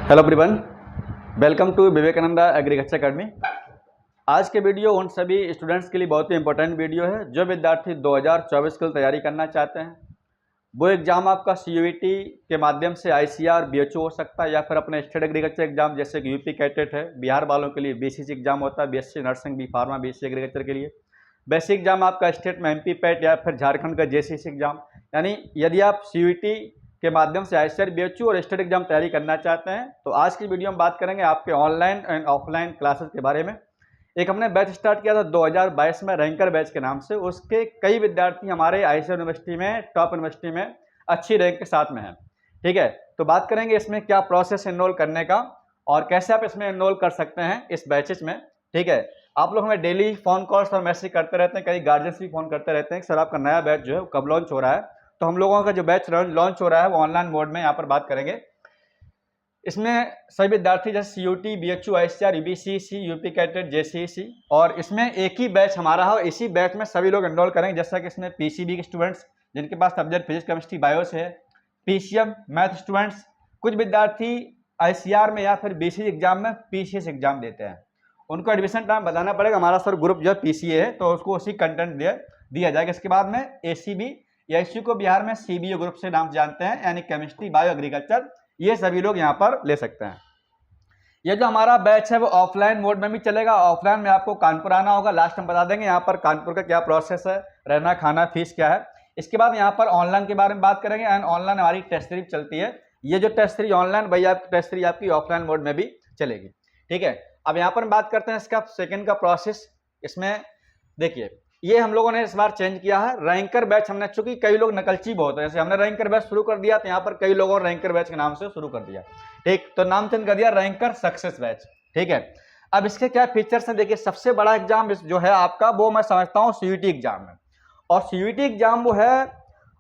Hello everyone, welcome to Vivekananda agriculture academy. आज के video उन सभी स्टूडेंट्स के लिए बहुत ही इंपॉर्टेंट वीडियो है जो विद्यार्थी 2024 के लिए तैयारी करना चाहते हैं। वो एग्ज़ाम आपका सीयूईटी के माध्यम से आईसीआर, बीएचओ हो सकता है या फिर अपने स्टेट एग्रीकल्चर एग्जाम जैसे कि यूपी कैटेट है। बिहार वालों के लिए बीसीसी एग्जाम होता है, BSc nursing, B pharma, BSc agriculture के लिए। बेसिक एग्जाम आपका स्टेट में एमपी पैट या फिर झारखंड का जेसीसी एग्जाम। यानी यदि आप सीयूईटी के माध्यम से आईसीआर, बीएचयू और स्टेट एग्जाम तैयारी करना चाहते हैं तो आज की वीडियो में बात करेंगे आपके ऑनलाइन एंड ऑफलाइन क्लासेस के बारे में। एक हमने बैच स्टार्ट किया था 2022 में रैंकर बैच के नाम से। उसके कई विद्यार्थी हमारे आईसीआर यूनिवर्सिटी में, टॉप यूनिवर्सिटी में अच्छी रैंक के साथ में हैं। ठीक है, तो बात करेंगे इसमें क्या प्रोसेस एनरोल करने का और कैसे आप इसमें एनरोल कर सकते हैं इस बैचेस में। ठीक है, आप लोग हमें डेली फ़ोन कॉल्स और मैसेज करते रहते हैं, कई गार्जियंस भी फ़ोन करते रहते हैं कि सर आपका नया बैच जो है कब लॉन्च हो रहा है। तो हम लोगों का जो बैच लॉन्च हो रहा है वो ऑनलाइन मोड में यहाँ पर बात करेंगे। इसमें सभी विद्यार्थी जैसे CUET, BHU, ICAR, UBCC, UP CATET, JCC और इसमें एक ही बैच हमारा है। इसी बैच में सभी लोग एनरोल करेंगे। जैसा कि इसमें पीसीबी के स्टूडेंट्स जिनके पास सब्जेक्ट फिजिक्स, केमिस्ट्री, बायो से है, पीसीएम मैथ स्टूडेंट्स, कुछ विद्यार्थी आईसीआर में या फिर बीसीसी एग्जाम में पीसीएस एग्जाम देते हैं। उनको एडमिशन टाइम बताना पड़ेगा। हमारा सर ग्रुप जो है पीसीए है तो उसको उसी कंटेंट दिया जाएगा। इसके बाद में एसीबी या इसी को बिहार में सीबीओ ग्रुप से नाम जानते हैं, यानी केमिस्ट्री, बायो, एग्रीकल्चर, ये सभी लोग यहाँ पर ले सकते हैं। ये जो हमारा बैच है वो ऑफलाइन मोड में भी चलेगा। ऑफलाइन में आपको कानपुर आना होगा। लास्ट हम बता देंगे यहाँ पर कानपुर का क्या प्रोसेस है, रहना, खाना, फीस क्या है। इसके बाद यहाँ पर ऑनलाइन के बारे में बात करेंगे। एंड ऑनलाइन हमारी टेस्ट सीरीज चलती है। ये जो टेस्ट सीरीज ऑनलाइन भैया टेस्ट सीरीज आपकी ऑफलाइन मोड में भी चलेगी। ठीक है, अब यहाँ पर बात करते हैं इसका सेकेंड का प्रोसेस। इसमें देखिए ये हम लोगों ने इस बार चेंज किया है। रैंकर बैच हमने, चूंकि कई लोग नकलची बहुत है, जैसे हमने रैंकर बैच शुरू कर दिया तो यहाँ पर कई लोगों ने रैंकर बैच के नाम से शुरू कर दिया। ठीक, तो नाम चेंज कर दिया रैंकर सक्सेस बैच। ठीक है, अब इसके क्या फीचर्स हैं देखिए। सबसे बड़ा एग्जाम जो है आपका वो मैं समझता हूँ सीयूईटी एग्जाम है। और सीयूईटी एग्जाम वो है,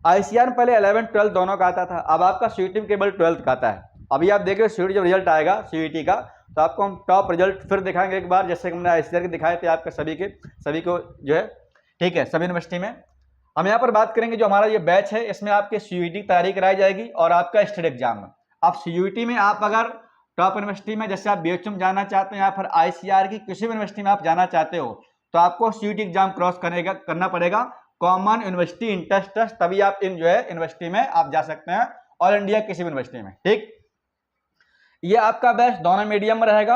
आईसीआर में पहले 11, 12 दोनों का आता था, अब आपका सीयूईटी में केवल 12 का आता है। अभी आप देख रहे हो सीयूईटी जब रिजल्ट आएगा सीयूईटी का तो आपको हम टॉप रिजल्ट फिर दिखाएंगे एक बार, जैसे हमने आईसीआर के दिखाए थे आपके सभी को जो है। ठीक है, सभी यूनिवर्सिटी में हम यहाँ पर बात करेंगे। जो हमारा ये बैच है इसमें आपके सीयूईटी की तैयारी कराई जाएगी और आपका स्टेट एग्जाम है। अब सीयूईटी में आप अगर टॉप यूनिवर्सिटी में जैसे आप बीएचयू में जाना चाहते हैं या फिर आईसीआर की किसी भी यूनिवर्सिटी में आप जाना चाहते हो तो आपको सीयूईटी एग्जाम क्रॉस करना पड़ेगा, कॉमन यूनिवर्सिटी इंट्रेंस टेस्ट, तभी आप इन जो है यूनिवर्सिटी में आप जा सकते हैं, ऑल इंडिया किसी भी यूनिवर्सिटी में। ठीक, ये आपका बैच दोनों मीडियम में रहेगा,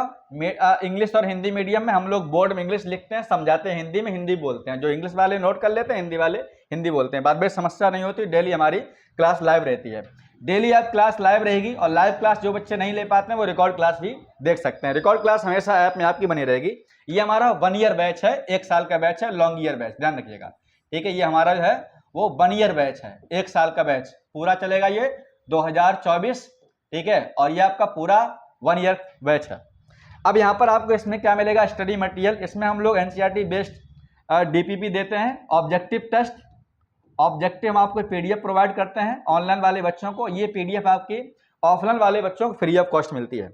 इंग्लिश और हिंदी मीडियम में। हम लोग बोर्ड में इंग्लिश लिखते हैं, समझाते हैं हिंदी में, हिंदी बोलते हैं। जो इंग्लिश वाले नोट कर लेते हैं, हिंदी वाले हिंदी बोलते हैं। बाद में समस्या नहीं होती। डेली हमारी क्लास लाइव रहती है। डेली आप क्लास लाइव रहेगी और लाइव क्लास जो बच्चे नहीं ले पाते हैं वो रिकॉर्ड क्लास भी देख सकते हैं। रिकॉर्ड क्लास हमेशा ऐप में आपकी बनी रहेगी। ये हमारा 1 ईयर बैच है, 1 साल का बैच है, लॉन्ग ईयर बैच, ध्यान रखिएगा। ठीक है, ये हमारा जो है वो 1 ईयर बैच है, 1 साल का बैच पूरा चलेगा ये 2024। ठीक है, और ये आपका पूरा 1 ईयर बैच है। अब यहाँ पर आपको इसमें क्या मिलेगा, स्टडी मटेरियल। इसमें हम लोग एनसीईआरटी बेस्ड डीपीपी देते हैं, ऑब्जेक्टिव टेस्ट, ऑब्जेक्टिव हम आपको पीडीएफ प्रोवाइड करते हैं ऑनलाइन वाले बच्चों को। ये पीडीएफ आपकी ऑफलाइन वाले बच्चों को फ्री ऑफ कॉस्ट मिलती है।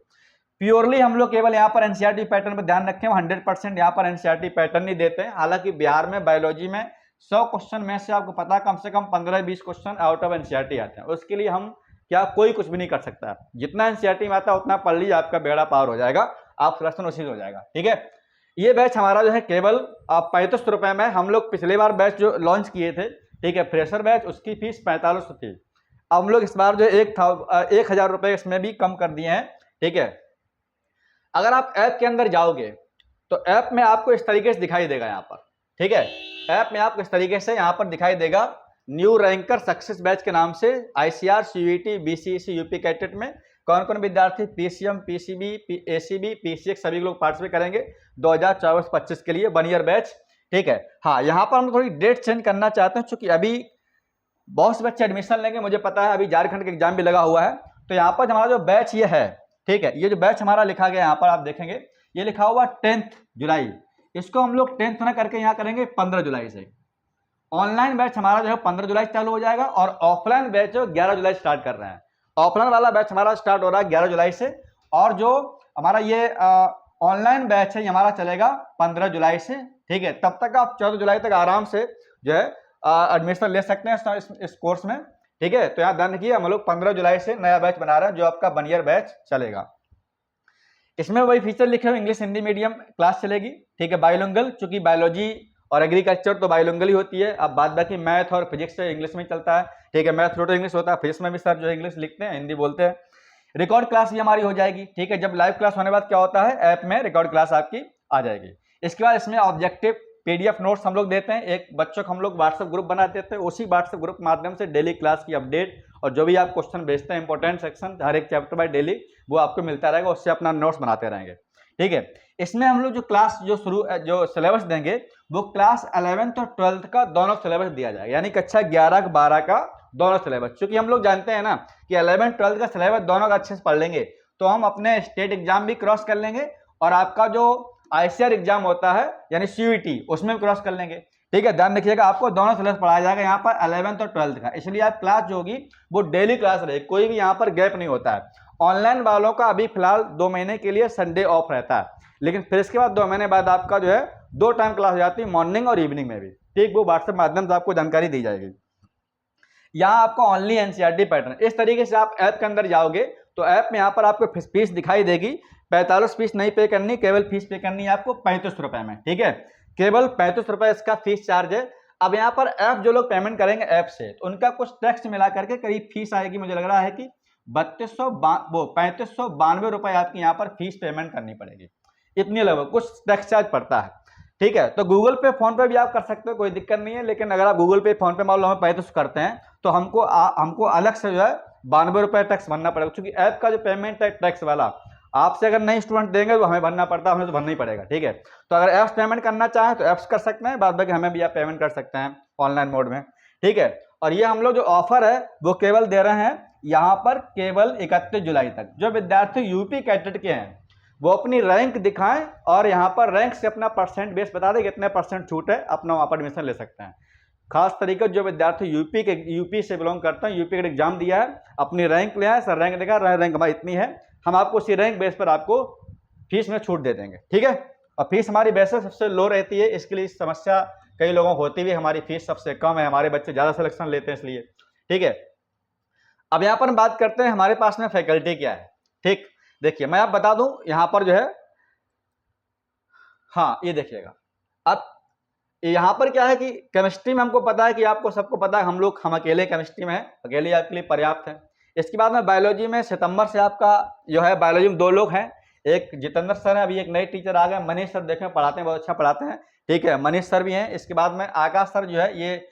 प्योरली हम लोग केवल यहाँ पर एनसीईआरटी पैटर्न पर ध्यान रखें, 100% यहाँ पर एनसीईआरटी पैटर्न नहीं देते हैं। हालांकि बिहार में बायोलॉजी में 100 क्वेश्चन में से आपको पता कम से कम 15-20 क्वेश्चन आउट ऑफ एनसीईआरटी आते हैं। उसके लिए हम क्या कोई कुछ भी नहीं कर सकता। जितना एनसीईआरटी में आता है उतना पढ़ लीजिए, आपका बेड़ा पार हो जाएगा, आप सिलेक्शन उसी से हो जाएगा। ठीक है, ये बैच हमारा जो है केवल 35 रुपए में। हम लोग पिछले बार बैच जो लॉन्च किए थे, ठीक है, फ्रेशर बैच, उसकी फीस 4500 थी। अब हम लोग इस बार जो 1000 रुपये इसमें भी कम कर दिए हैं। ठीक है, अगर आप ऐप के अंदर जाओगे तो ऐप में आपको इस तरीके से दिखाई देगा यहाँ पर। ठीक है, ऐप में आपको इस तरीके से यहाँ पर दिखाई देगा, न्यू रैंकर सक्सेस बैच के नाम से ICR, CUET, BCC, UP CATET में कौन कौन विद्यार्थी पीसीएम, पीसीबी, एसीबी, पीसीएक्स सभी लोग पार्टिसिपेट करेंगे 2024-25 के लिए 1 ईयर बैच। ठीक है, हाँ, यहाँ पर हम थोड़ी डेट चेंज करना चाहते हैं क्योंकि अभी बहुत से बच्चे एडमिशन लेंगे। मुझे पता है अभी झारखंड का एग्जाम भी लगा हुआ है। तो यहाँ पर हमारा जो बैच ये है, ठीक है, ये जो बैच हमारा लिखा गया यहाँ पर आप देखेंगे, ये लिखा हुआ 10 जुलाई। इसको हम लोग 10th ना करके यहाँ करेंगे 15 जुलाई से। ऑनलाइन बैच हमारा जो है 15 जुलाई से चालू हो जाएगा और ऑफलाइन बैच जो 11 जुलाई स्टार्ट कर रहे हैं। ऑफलाइन वाला बैच हमारा स्टार्ट हो रहा है 11 जुलाई से और जो हमारा ये ऑनलाइन बैच है ये हमारा चलेगा 15 जुलाई से। ठीक है, तब तक आप 14 जुलाई तक आराम से जो है एडमिशन ले सकते हैं इस कोर्स में। ठीक है, तो यहाँ ध्यान रखिए हम लोग 15 जुलाई से नया बैच बना रहे हैं जो आपका 1 ईयर बैच चलेगा। इसमें वही फीचर लिखे हुए इंग्लिश हिंदी मीडियम क्लास चलेगी, ठीक है। बायोलॉजिकल, चूंकि बायोलॉजी और एग्रीकल्चर तो बायोलॉजिकल ही होती है। अब बाद बाकी मैथ और फिजिक्स इंग्लिश में चलता है, ठीक है। मैथ थोड़ा इंग्लिश होता है, फिजिक्स में भी सर जो है इंग्लिश लिखते हैं, हिंदी बोलते हैं। रिकॉर्ड क्लास भी हमारी हो जाएगी, ठीक है। जब लाइव क्लास होने के बाद क्या होता है, ऐप में रिकॉर्ड क्लास आपकी आ जाएगी। इसके बाद इसमें ऑब्जेक्टिव पीडीएफ नोट्स हम लोग देते हैं, एक बच्चों को हम लोग व्हाट्सएप ग्रुप बना देते हैं, उसी व्हाट्सएप ग्रुप के माध्यम से डेली क्लास की अपडेट और जो भी आप क्वेश्चन भेजते हैं इंपॉर्टेंट सेक्शन हर एक चैप्टर बाय डेली, वो आपको मिलता रहेगा, उससे अपना नोट्स बनाते रहेंगे, ठीक है। इसमें हम लोग जो क्लास जो सिलेबस देंगे वो क्लास 11th और 12th का दोनों सिलेबस दिया जाएगा, यानी कक्षा 11 12 का दोनों सिलेबस। क्योंकि हम लोग जानते हैं ना कि 11th 12th का सिलेबस दोनों का अच्छे से पढ़ लेंगे तो हम अपने स्टेट एग्जाम भी क्रॉस कर लेंगे और आपका जो आईसीआर एग्जाम होता है यानी सीयूईटी उसमें भी क्रॉस कर लेंगे, ठीक है। ध्यान रखिएगा, आपको दोनों सिलेबस पढ़ाया जाएगा यहाँ पर 11th और 12th का, इसलिए आप क्लास जो होगी वो डेली क्लास रहेगी, कोई भी यहाँ पर गैप नहीं होता है। ऑनलाइन वालों का अभी फिलहाल 2 महीने के लिए संडे ऑफ रहता है, लेकिन फिर इसके बाद 2 महीने बाद आपका जो है 2 टाइम क्लास हो जाती है, मॉर्निंग और इवनिंग में भी, ठीक। वो व्हाट्सएप माध्यम से आपको जानकारी दी जाएगी। यहाँ आपको ओनली एनसीईआरटी पैटर्न, इस तरीके से आप ऐप के अंदर जाओगे तो ऐप में यहाँ पर आपको फीस दिखाई देगी। 45 फीस नहीं पे करनी, केवल फीस पे करनी है आपको 35 रुपए में, ठीक है। केवल 35 रुपए इसका फीस चार्ज है। अब यहाँ पर ऐप जो लोग पेमेंट करेंगे ऐप से तो उनका कुछ टैक्स मिला करके करीब फीस आएगी, मुझे लग रहा है कि 3592 रुपए आपकी यहाँ पर फीस पेमेंट करनी पड़ेगी, इतनी लगभग कुछ टैक्स चार्ज पड़ता है, ठीक है। तो गूगल पे फोन पे भी आप कर सकते हो, कोई दिक्कत नहीं है, लेकिन अगर आप गूगल पे फोन पे मान लो हमें 35 करते हैं तो हमको अलग से जो है 92 रुपए टैक्स भरना पड़ेगा, क्योंकि ऐप का जो पेमेंट है टैक्स वाला आपसे अगर नहीं स्टूडेंट देंगे तो हमें भरना पड़ता है, हमें तो भरना ही पड़ेगा, ठीक है। तो अगर ऐप्स पेमेंट करना चाहें तो ऐप्स कर सकते हैं, बाद बाकी हमें भी आप पेमेंट कर सकते हैं ऑनलाइन मोड में, ठीक है। और ये हम लोग जो ऑफर है वो केवल दे रहे हैं यहाँ पर केवल 31 जुलाई तक। जो विद्यार्थी यूपी कैडेट के हैं वो अपनी रैंक दिखाएं और यहाँ पर रैंक से अपना परसेंट बेस बता दें कितने परसेंट छूट है, अपना वहाँ पर एडमिशन ले सकते हैं। खास तरीके जो विद्यार्थी यूपी से बिलोंग करते हैं, यूपी का एग्जाम दिया है, अपनी रैंक ले आए, सर रैंक देखा, रैंक हमारी इतनी है, हम आपको उसी रैंक बेस पर आपको फीस में छूट दे देंगे, ठीक है। और फीस हमारी वैसे सबसे लो रहती है, इसके लिए समस्या कई लोगों को होती भी, हमारी फीस सबसे कम है, हमारे बच्चे ज़्यादा सिलेक्शन लेते हैं इसलिए, ठीक है। अब यहाँ पर हम बात करते हैं हमारे पास में फैकल्टी क्या है, ठीक। देखिए मैं आप बता दूं यहाँ पर जो है, हाँ ये देखिएगा, अब यहाँ पर क्या है कि केमिस्ट्री में हमको पता है कि आपको सबको पता है हम अकेले केमिस्ट्री में हैं, अकेले आपके लिए पर्याप्त है। इसके बाद में बायोलॉजी में सितंबर से आपका जो है बायोलॉजी में 2 लोग हैं, एक जितेंद्र सर है, अभी एक नए टीचर आ गए, मनीष सर देखें पढ़ाते हैं, बहुत अच्छा पढ़ाते हैं, ठीक है, मनीष सर भी हैं। इसके बाद में आकाश सर जो है ये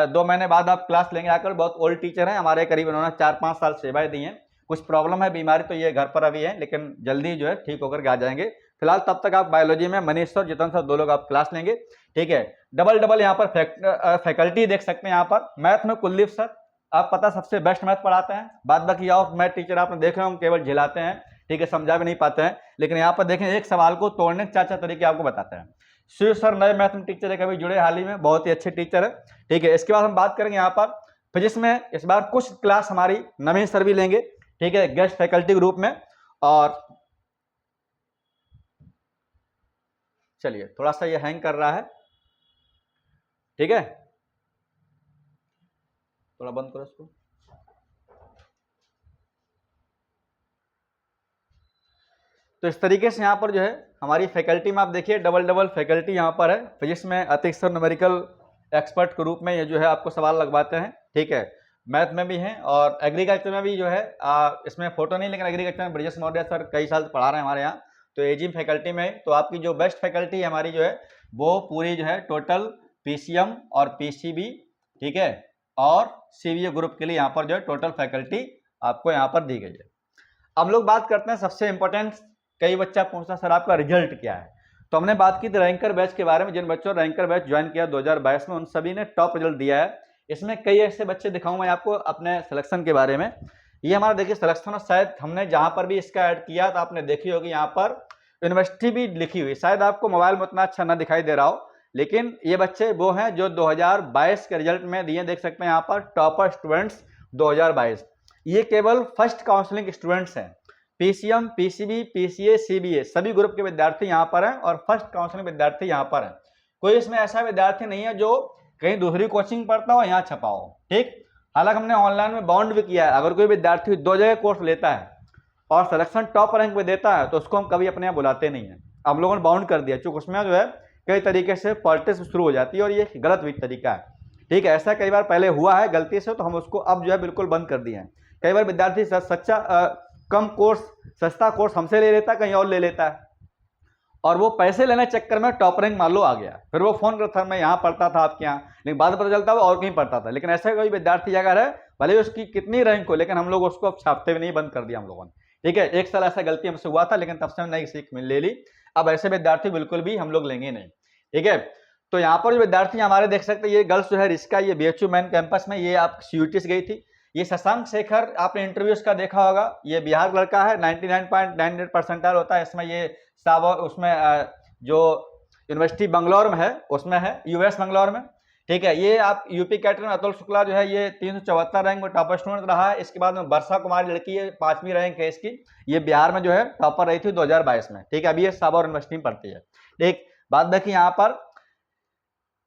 2 महीने बाद आप क्लास लेंगे आकर, बहुत ओल्ड टीचर हैं हमारे, करीब उन्होंने 4-5 साल सेवाएं दी हैं, कुछ प्रॉब्लम है बीमारी तो ये घर पर अभी है, लेकिन जल्दी जो है ठीक होकर के आ जाएंगे। फिलहाल तब तक आप बायोलॉजी में मनीष सर जितेंद्र सर 2 लोग आप क्लास लेंगे, ठीक है। डबल यहाँ पर फैकल्टी देख सकते हैं, यहाँ पर मैथ में कुलदीप सर आप पता सबसे बेस्ट मैथ पढ़ाते हैं, बाद बाकी और मैथ टीचर आपने देखे होंगे केवल झिलाते हैं, ठीक है, समझा भी नहीं पाते हैं, लेकिन यहाँ पर देखें एक सवाल को तोड़ने के 4 तरीके आपको बताते हैं। शिव सर नए मैथ में टीचर है, कभी जुड़े हाल ही में, बहुत ही अच्छे टीचर है, ठीक है। इसके बाद हम बात करेंगे यहाँ पर फिजिक्स में, इस बार कुछ क्लास हमारी नवीन सर भी लेंगे, ठीक है, गेस्ट फैकल्टी ग्रुप में। और चलिए थोड़ा सा ये हैंग कर रहा है, ठीक है, थोड़ा बंद करो इसको। तो इस तरीके से यहाँ पर जो है हमारी फैकल्टी में आप देखिए डबल फैकल्टी यहाँ पर है। फिजिक्स में अतिक सर न्यूमेरिकल एक्सपर्ट के रूप में ये जो है आपको सवाल लगवाते हैं, ठीक है। मैथ में भी हैं और एग्रीकल्चर में भी जो है इसमें फोटो नहीं, लेकिन एग्रीकल्चर में ब्रजेश मौर्य सर कई साल पढ़ा रहे हैं हमारे यहाँ, तो एजिम फैकल्टी में। तो आपकी जो बेस्ट फैकल्टी है हमारी जो है वो पूरी जो है टोटल पीसीएम और पीसीबी, ठीक है, और सीवीए ग्रुप के लिए यहाँ पर जो है टोटल फैकल्टी आपको यहाँ पर दी गई है। अब लोग बात करते हैं सबसे इंपॉर्टेंट, कई बच्चा पूछता सर आपका रिजल्ट क्या है, तो हमने बात की थी रैंकर बैच के बारे में। जिन बच्चों ने रैंकर बैच ज्वाइन किया 2022 में उन सभी ने टॉप रिजल्ट दिया है। इसमें कई ऐसे बच्चे दिखाऊं मैं आपको अपने सिलेक्शन के बारे में। ये हमारा देखिए सिलेक्शन, और शायद हमने जहां पर भी इसका ऐड किया तो आपने देखी होगी यहाँ पर यूनिवर्सिटी भी लिखी हुई, शायद आपको मोबाइल में उतना अच्छा ना दिखाई दे रहा हो, लेकिन ये बच्चे वो हैं जो 2022 के रिजल्ट में दिए, देख सकते हैं यहाँ पर टॉपर स्टूडेंट्स 2022। ये केवल फर्स्ट काउंसलिंग स्टूडेंट्स हैं, पीसीएम, पीसीबी, पीसीए, सीबीए सभी ग्रुप के विद्यार्थी यहाँ पर हैं और फर्स्ट काउंसलिंग विद्यार्थी यहाँ पर हैं। कोई इसमें ऐसा विद्यार्थी नहीं है जो कहीं दूसरी कोचिंग पढ़ता हो यहाँ छपा हो, ठीक। हालांकि हमने ऑनलाइन में बाउंड भी किया है, अगर कोई विद्यार्थी 2 जगह कोर्स लेता है और सिलेक्शन टॉप रैंक पे देता है तो उसको हम कभी अपने यहाँ बुलाते नहीं हैं। हम लोगों ने बाउंड कर दिया, चूँकि उसमें जो है कई तरीके से पॉलिटिक्स शुरू हो जाती है और ये गलत भी तरीका है। ठीक है, ऐसा कई बार पहले हुआ है गलती से, तो हम उसको अब जो है बिल्कुल बंद कर दिए हैं। कई बार विद्यार्थी कम कोर्स, सस्ता कोर्स हमसे ले लेता है, कहीं और ले लेता है, और वो पैसे लेने चक्कर में टॉप रैंक मान लो आ गया, फिर वो फोन करता मैं यहाँ पढ़ता था आपके यहाँ, लेकिन बाद में पता चलता वो और कहीं पढ़ता था। लेकिन ऐसा कोई विद्यार्थी अगर है, भले उसकी कितनी रैंक हो, लेकिन हम लोग उसको अब छापते हुए नहीं, बंद कर दिया हम लोगों ने। ठीक है, एक साल ऐसा गलती हमसे हुआ था, लेकिन तब से हमने नई सीख ले ली। अब ऐसे विद्यार्थी बिल्कुल भी हम लोग लेंगे नहीं। ठीक है, तो यहाँ पर जो विद्यार्थी हमारे देख सकते हैं, ये गर्ल्स जो है रिस्का, ये BHU मेन कैंपस में, ये आप CUT से गई थी। ये शशांक शेखर, आपने इंटरव्यूज का देखा होगा, ये बिहार लड़का है, 99.98 परसेंटाइल होता है इसमें। ये सावर उसमें जो यूनिवर्सिटी बंगलौर में है उसमें है, US बंगलौर में। ठीक है, ये आप यूपी कैटर में अतुल शुक्ला जो है ये 374 रैंक में टॉपर स्टूडेंट रहा है। इसके बाद में वर्षा कुमारी लड़की है, 5वीं रैंक है इसकी, ये बिहार में जो है टॉपर रही थी 2022 में। ठीक है, अभी ये सावर यूनिवर्सिटी में पढ़ती है। ठीक, बाद बाकी यहाँ पर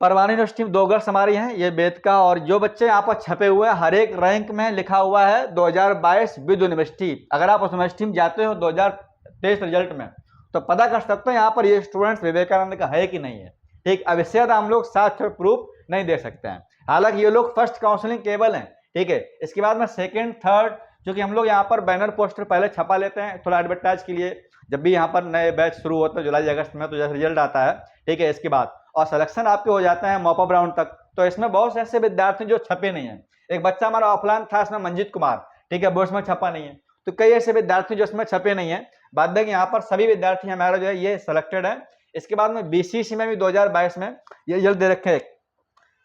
परवानी यूनिवर्सिटी में 2 गर्ल्स हमारी हैं, ये बेदका, और जो बच्चे यहाँ पर छपे हुए हैं हर एक रैंक में लिखा हुआ है 2022 विद यूनिवर्सिटी। अगर आप उस यूनिवर्सिटी में जाते हो 2023 रिजल्ट में, तो पता कर सकते हो यहाँ पर ये स्टूडेंट्स विवेकानंद का है कि नहीं है। ठीक, अब इससे ज्यादा हम लोग साथ प्रूफ नहीं दे सकते हैं। हालांकि ये लोग फर्स्ट काउंसलिंग केवल हैं। ठीक है, इसके बाद में सेकंड, थर्ड, क्योंकि हम लोग यहाँ पर बैनर पोस्टर पहले छपा लेते हैं थोड़ा एडवर्टाइज के लिए, जब भी यहाँ पर नए बैच शुरू होते हैं जुलाई अगस्त में, तो जैसे रिजल्ट आता है। ठीक है, इसके बाद और सिलेक्शन आपके हो जाते हैं मॉपअप राउंड तक। तो इसमें बहुत से ऐसे विद्यार्थी जो छपे नहीं है। एक बच्चा हमारा ऑफलाइन था, इसमें मंजीत कुमार, ठीक है, वो इसमें छपा नहीं है। तो कई ऐसे विद्यार्थी जो इसमें छपे नहीं है। बाद में यहाँ पर सभी विद्यार्थी हमारा जो है ये सिलेक्टेड है। इसके बाद में BCC में भी 2022 में ये रिजल्ट दे रखे हैं,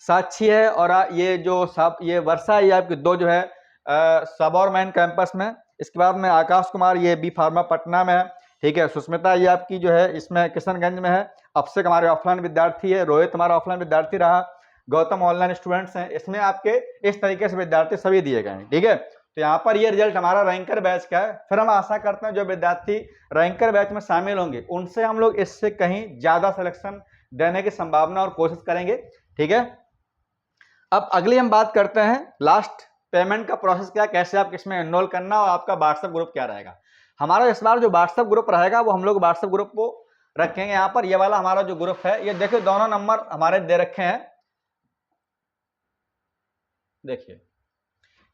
साक्षी है और ये जो सब ये वर्षा है, ये आपकी 2 जो है सबौर मैन कैंपस में। इसके बाद में आकाश कुमार, ये B फार्मा पटना में है। ठीक है, सुष्मिता ये आपकी जो है इसमें किशनगंज में है। अभिषेक हमारे ऑफलाइन विद्यार्थी है, रोहित हमारा ऑफलाइन विद्यार्थी रहा, गौतम ऑनलाइन स्टूडेंट्स हैं। इसमें आपके इस तरीके से विद्यार्थी सभी दिए गए हैं। ठीक है, तो यहाँ पर ये रिजल्ट हमारा रैंकर बैच का है। फिर हम आशा करते हैं जो विद्यार्थी रैंकर बैच में शामिल होंगे उनसे हम लोग इससे कहीं ज्यादा सिलेक्शन देने की संभावना और कोशिश करेंगे। ठीक है, अब अगली हम बात करते हैं लास्ट पेमेंट का प्रोसेस क्या, कैसे आप किसमें एनरोल करना और आपका व्हाट्सएप ग्रुप क्या रहेगा। हमारा इस बार जो व्हाट्सएप ग्रुप रहेगा वो हम लोग व्हाट्सएप ग्रुप को रखेंगे यहाँ पर। ये वाला हमारा जो ग्रुप है, ये देखिए दोनों नंबर हमारे दे रखे हैं। देखिए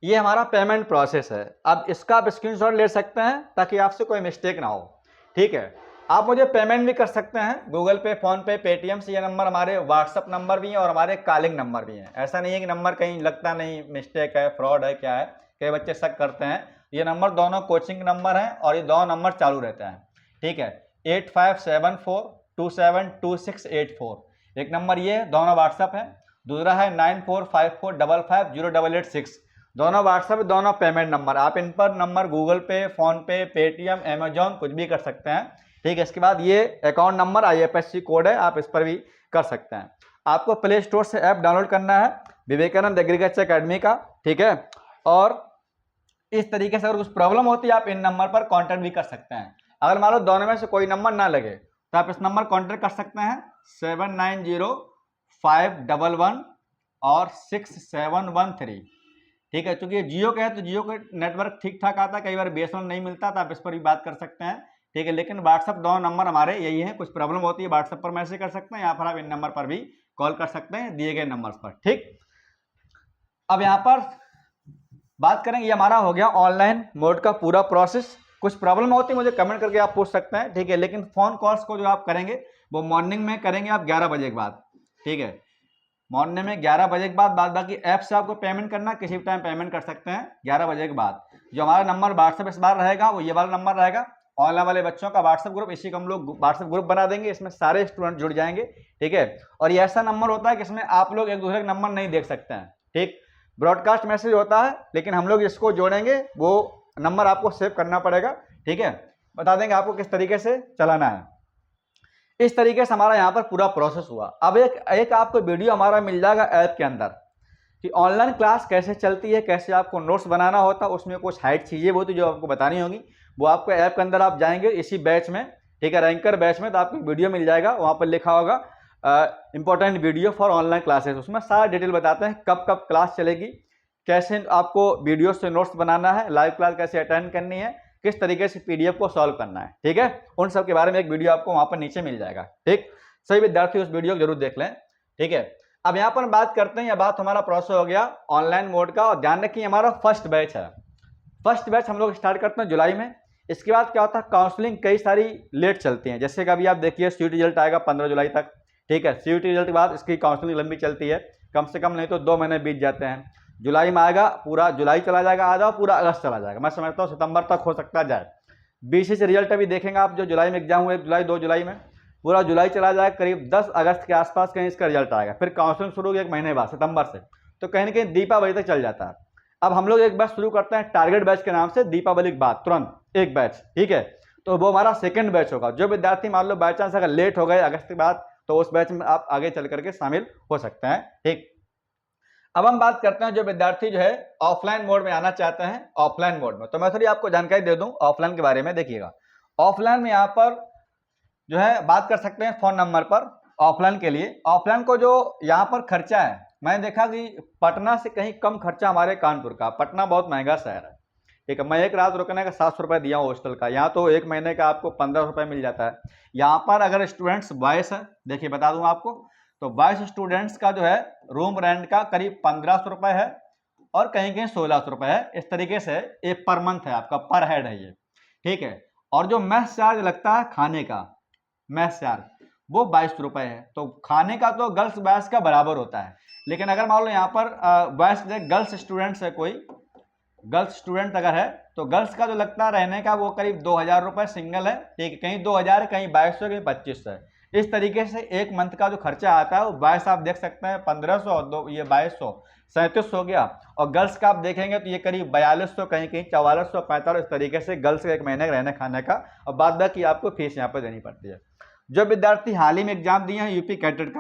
ये हमारा पेमेंट प्रोसेस है। अब इसका आप स्क्रीनशॉट ले सकते हैं ताकि आपसे कोई मिस्टेक ना हो। ठीक है, आप मुझे पेमेंट भी कर सकते हैं गूगल पे, फोन पे, पेटीएम से। ये नंबर हमारे व्हाट्सएप नंबर भी हैं और हमारे कॉलिंग नंबर भी हैं। ऐसा नहीं है कि नंबर कहीं लगता नहीं, मिस्टेक है, फ्रॉड है, क्या है, कई बच्चे शक करते हैं। ये नंबर दोनों कोचिंग नंबर हैं और ये दोनों नंबर चालू रहते हैं। ठीक है, 8574272684 एक नंबर, ये दोनों व्हाट्सएप है। दूसरा है 9454550886, दोनों व्हाट्सएप, दोनों पेमेंट नंबर। आप इन पर नंबर गूगल पे, फोन पे, पेटीएम, अमेजॉन कुछ भी कर सकते हैं। ठीक है, इसके बाद ये अकाउंट नंबर IFSC कोड है, आप इस पर भी कर सकते हैं। आपको प्ले स्टोर से ऐप डाउनलोड करना है विवेकानंद एग्रीकल्चर अकेडमी का। ठीक है, और इस तरीके से अगर कुछ प्रॉब्लम होती है आप इन नंबर पर कॉन्टैक्ट भी कर सकते हैं। अगर मान लो दोनों में से कोई नंबर ना लगे तो आप इस नंबर कॉन्टैक्ट कर सकते हैं 790511 और 6713। ठीक है, क्योंकि जियो का है तो जियो का नेटवर्क ठीक ठाक आता है, कई बार BSNL नहीं मिलता, तो आप इस पर भी बात कर सकते हैं। ठीक है, लेकिन व्हाट्सएप दोनों नंबर हमारे यही है। कुछ प्रॉब्लम होती है व्हाट्सएप पर मैसेज कर सकते हैं, या फिर आप इन नंबर पर भी कॉल कर सकते हैं दिए गए नंबर पर। ठीक, अब यहाँ पर बात करेंगे, ये हमारा हो गया ऑनलाइन मोड का पूरा प्रोसेस। कुछ प्रॉब्लम होती है मुझे कमेंट करके आप पूछ सकते हैं। ठीक है, लेकिन फोन कॉल्स को जो आप करेंगे वो मॉर्निंग में करेंगे आप 11 बजे के बाद। ठीक है, मॉर्निंग में 11 बजे के बाद। बाद बाकी ऐप से आपको पेमेंट करना, किसी भी टाइम पेमेंट कर सकते हैं 11 बजे के बाद। जो हमारा नंबर व्हाट्सएप इस बार रहेगा वो ये वाला नंबर रहेगा। ऑनलाइन वाले बच्चों का व्हाट्सएप ग्रुप, इसी को हम लोग व्हाट्सएप ग्रुप बना देंगे, इसमें सारे स्टूडेंट जुड़ जाएंगे। ठीक है, और ये ऐसा नंबर होता है कि इसमें आप लोग एक दूसरे का नंबर नहीं देख सकते हैं। ठीक, ब्रॉडकास्ट मैसेज होता है, लेकिन हम लोग इसको जोड़ेंगे, वो नंबर आपको सेव करना पड़ेगा। ठीक है, बता देंगे आपको किस तरीके से चलाना है। इस तरीके से हमारा यहाँ पर पूरा प्रोसेस हुआ। अब एक आपको वीडियो हमारा मिल जाएगा ऐप के अंदर कि ऑनलाइन क्लास कैसे चलती है, कैसे आपको नोट्स बनाना होता है। उसमें कुछ हाइड चीज़ें होती जो आपको बतानी होगी, वो आपको ऐप के अंदर आप जाएंगे इसी बैच में। ठीक है, रैंकर बैच में, तो आपको वीडियो मिल जाएगा, वहाँ पर लिखा होगा important video for online classes. उसमें सारा डिटेल बताते हैं कब कब क्लास चलेगी, कैसे आपको वीडियो से नोट्स बनाना है, लाइव क्लास कैसे अटेंड करनी है, किस तरीके से PDF को सॉल्व करना है, ठीक है। उन सब के बारे में एक वीडियो आपको वहां पर नीचे मिल जाएगा, ठीक। सभी विद्यार्थी उस वीडियो को जरूर देख लें, ठीक है। अब यहाँ पर बात करते हैं, यह बात हमारा प्रोसेस हो गया ऑनलाइन मोड का, और ध्यान रखिए हमारा फर्स्ट बैच है। फर्स्ट बैच हम लोग स्टार्ट करते हैं जुलाई में। इसके बाद क्या होता है, काउंसलिंग कई सारी लेट चलती हैं, जैसे कि अभी आप देखिए CUET रिजल्ट आएगा 15 जुलाई तक, ठीक है। CUET रिजल्ट के बाद इसकी काउंसलिंग लंबी चलती है, कम से कम नहीं तो 2 महीने बीत जाते हैं। जुलाई में आएगा, पूरा जुलाई चला जाएगा आधा, पूरा अगस्त चला जाएगा, मैं समझता हूँ सितंबर तक हो सकता जाए। BC से रिजल्ट अभी देखेंगे आप, जो जुलाई में एग्जाम हुए 1 जुलाई 2 जुलाई में, पूरा जुलाई चला जाएगा, करीब 10 अगस्त के आसपास कहीं इसका रिजल्ट आएगा। फिर काउंसलिंग शुरू होगी 1 महीने बाद सितंबर से, तो कहीं ना कहीं दीपावली तक चल जाता है। अब हम लोग एक बैच शुरू करते हैं टारगेट बैच के नाम से, दीपावली के बाद तुरंत एक बैच, ठीक है। तो वो हमारा सेकंड बैच होगा। जो विद्यार्थी मान लो बाई चांस अगर लेट हो गए अगस्त के बाद, तो उस बैच में आप आगे चल करके शामिल हो सकते हैं, ठीक। अब हम बात करते हैं जो विद्यार्थी जो है ऑफलाइन मोड में आना चाहते हैं, ऑफलाइन मोड में, तो मैं थोड़ी आपको जानकारी दे दूं ऑफलाइन के बारे में। देखिएगा ऑफलाइन में यहाँ पर जो है बात कर सकते हैं फोन नंबर पर ऑफलाइन के लिए। ऑफलाइन को जो यहाँ पर खर्चा है, मैंने देखा कि पटना से कहीं कम खर्चा हमारे कानपुर का। पटना बहुत महंगा शहर है, ठीक है। मैं एक रात रुकने का 700 रुपये दिया हूँ हॉस्टल का, यहाँ तो 1 महीने का आपको 1500 रुपये मिल जाता है। यहाँ पर अगर स्टूडेंट्स बॉयस है, देखिए बता दूँ आपको, तो 22 स्टूडेंट्स का जो है रूम रेंट का करीब 1500 रुपये है, और कहीं कहीं 1600 रुपये है। इस तरीके से ये पर मंथ है आपका, पर हेड है ये, ठीक है। और जो मेस चार्ज लगता है खाने का, मेस चार्ज वो 22 रुपये है। तो खाने का तो गर्ल्स बॉयज का बराबर होता है, लेकिन अगर मान लो यहाँ पर बॉयज गर्ल्स स्टूडेंट्स है, कोई गर्ल्स स्टूडेंट अगर है, तो गर्ल्स का जो लगता है रहने का वो करीब 2000 रुपये सिंगल है, ठीक है। कहीं 2000, कहीं 2200, कहीं 2500 है। इस तरीके से एक मंथ का जो खर्चा आता है वो बॉयस आप देख सकते हैं 1500, और ये 2200, 3700 हो गया। और गर्ल्स का आप देखेंगे तो ये करीब 4200, कहीं कहीं 4400, 4500, इस तरीके से गर्ल्स का 1 महीने का रहने खाने का, और बाद बाकी आपको फीस यहाँ पर देनी पड़ती है। जो विद्यार्थी हाल ही में एग्जाम दिए हैं यूपी कैटेट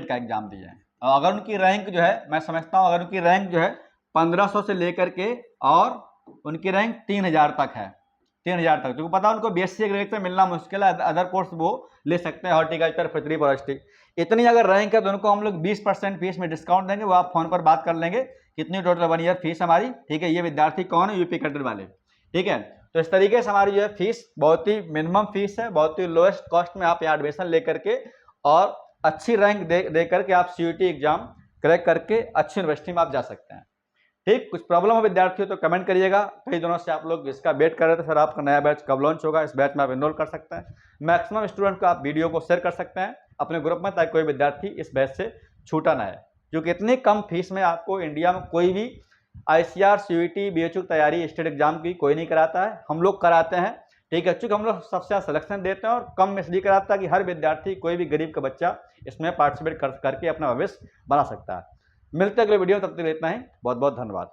का एग्जाम दिए हैं, और अगर उनकी रैंक जो है, मैं समझता हूँ अगर उनकी रैंक जो है 1500 से लेकर के और उनकी रैंक 3000 तक है, 3000 तक, तो पता उनको BSc ग्रेड से मिलना मुश्किल है, अदर कोर्स वो ले सकते हैं, हॉर्टिकल्चर, फिटरी, फॉरेस्ट्री। इतनी अगर रैंक है तो उनको हम लोग 20% फीस में डिस्काउंट देंगे, वो आप फोन पर बात कर लेंगे कितनी टोटल 1 ईयर फीस हमारी, ठीक है। ये विद्यार्थी कौन है, यूपी कैडेट वाले, ठीक है। तो इस तरीके से हमारी जो है फीस बहुत ही मिनिमम फीस है, बहुत ही लोएस्ट कॉस्ट में आप यहाँ एडमिशन लेकर के और अच्छी रैंक दे करके आप CUET एग्जाम क्रैक करके अच्छी यूनिवर्सिटी में आप जा सकते हैं, ठीक। कुछ प्रॉब्लम हो विद्यार्थियों तो कमेंट करिएगा। कई दिनों से आप लोग इसका वेट कर रहे थे, सर आपका नया बैच कब लॉन्च होगा। इस बैच में आप एनरोल कर सकते हैं। मैक्सिमम स्टूडेंट को आप वीडियो को शेयर कर सकते हैं अपने ग्रुप में, ताकि कोई विद्यार्थी इस बैच से छूटा ना है, क्योंकि इतनी कम फीस में आपको इंडिया में कोई भी ICAR, CUET, BHU तैयारी स्टेट एग्जाम की कोई नहीं कराता है, हम लोग कराते हैं, ठीक है। चूँकि हम लोग सबसे ज़्यादा सिलेक्शन देते हैं, और कम में इसलिए कराता है कि हर विद्यार्थी, कोई भी गरीब का बच्चा इसमें पार्टिसिपेट करके अपना भविष्य बना सकता है। मिलते हैं अगले वीडियो में, तब तक इतना ही। बहुत बहुत धन्यवाद।